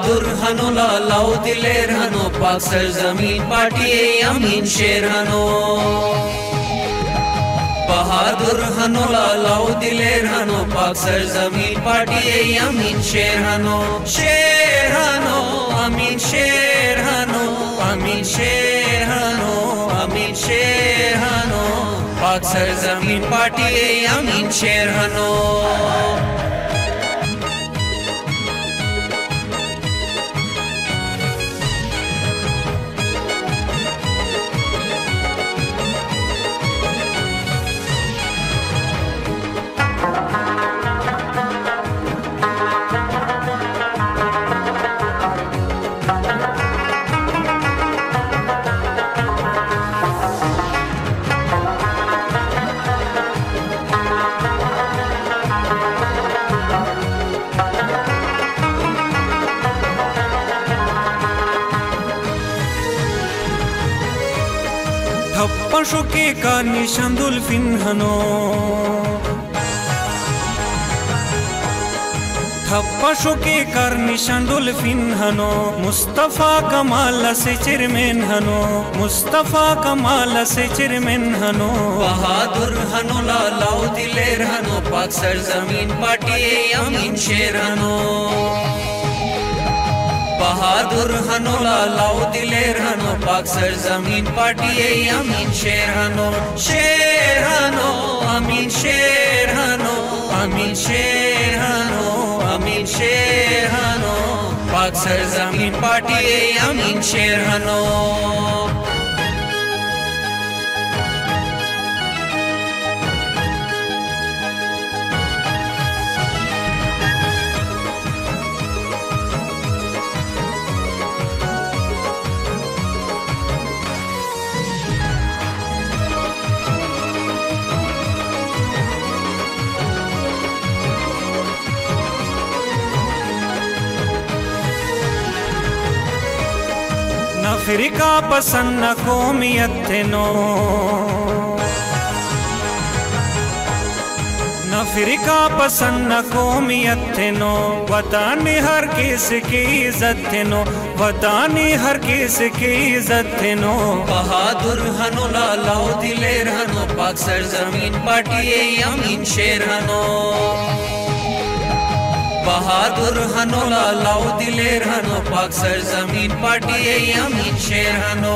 बहादुर हनो लालाओ दिलेर हनो पाक सरजमीन पार्टी अमीन शेर हनो बहादुर हनो लालाओ दिलेर हनो पाक सरजमीन पार्टी अमीन शेर हनो अमीन शेर हनो अमीन शेर हनो अमीन शेर हनो पाक सरजमीन पार्टी अमीन शेर हनो ठप्पा शोके का निशांदुल फिन हनो ठप्पा शोके कर निशांदुल फिन हनो मुस्तफा कमाल से चेयरमैन हनो मुस्तफा कमाल से चेयरमैन हनो बहादुर हनो लालाओ दिलेर हनो पाक सरजमीन पार्टी अमीन शेर हनो बहादुर हनो लालाओ दिलेर हनो पाक सरजमीन पार्टी अमीन शेर हनो अमीन शेर हनो अमीन शेर हनो अमीन शेर हनो पाक सरजमीन पार्टी अमीन शेर हनो न फिरका पसंद न कौमियत नो न फिरका पसंद न कौमियत नो वतन हर किस की इज्जत नो वतन हर किस की इज्जत नो बहादुर हनो लालाओ दिलेर हनो पाक सरजमीन पार्टी अमीन शेर हनो बहादुर हनो लालाओ दिलेर हनो पाक सरजमीन पार्टी अमीन शेर हनो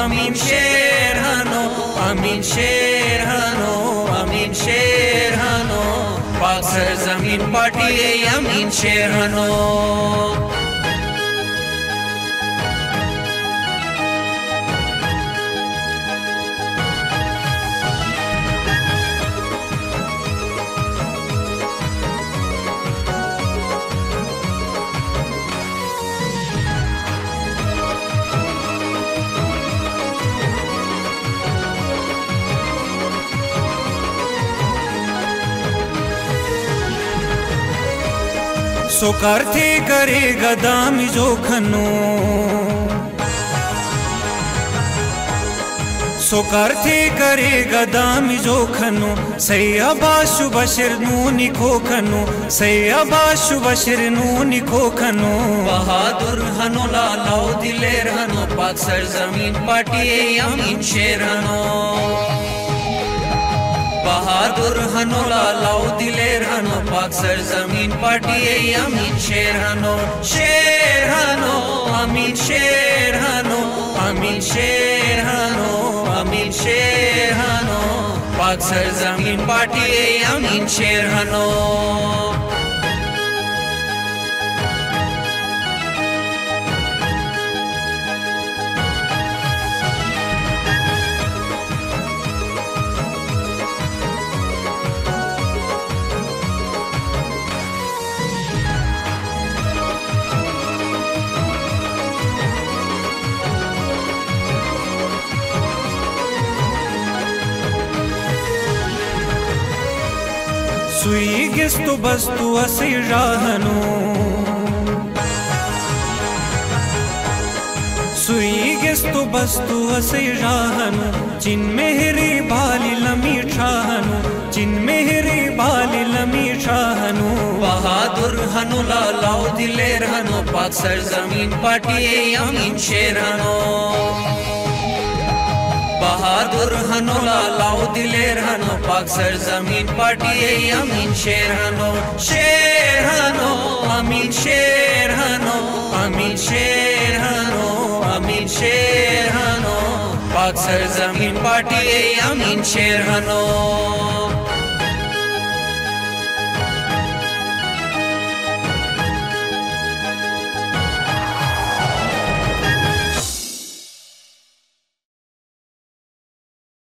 अमीन शेर हनो अमीन शेर हनो अमीन शेर हनो पाक सरजमीन पार्टी अमीन शेर हनो सोकारथे करे गदामी जोखनो सोकारथे करे गदामी जोखनो सैयबाशु बशर नूनी खोखनो सैयबाशु बशर नूनी खोखनो बहादुर हनो लालाओ दिलेर हनो पाक सरजमीन पार्टी अमीन शेर हनो बहादुर हनो लालाओ दिलेर हनो पाक सरजमीन पार्टी अमीन शेर हनो अमीन शेर हनो अमीन शेर हनो अमीन शेर हनो पाक सरजमीन पार्टी अमीन शेर हनो सुई गिस्तु बस्तु असी राहनो सुई गिस्तु बस्तु असी राहनो जिन मेहरी बाली लमी ठाहनो चिन मेहरी बाली लमी शाहनो बहादुर हनो लालाओ दिलेर हनो पाक सरजमीन पाटिए अमीन शेर हनो बहादुर हनो लालाओ दिलेर हनो पाक सरजमीन पाटिए अमीन शेर हनो अमीन शेर हनो अमीन शेर हनो अमीन शेर हनो पाक सरजमीन पाटिए अमीन शेर हनो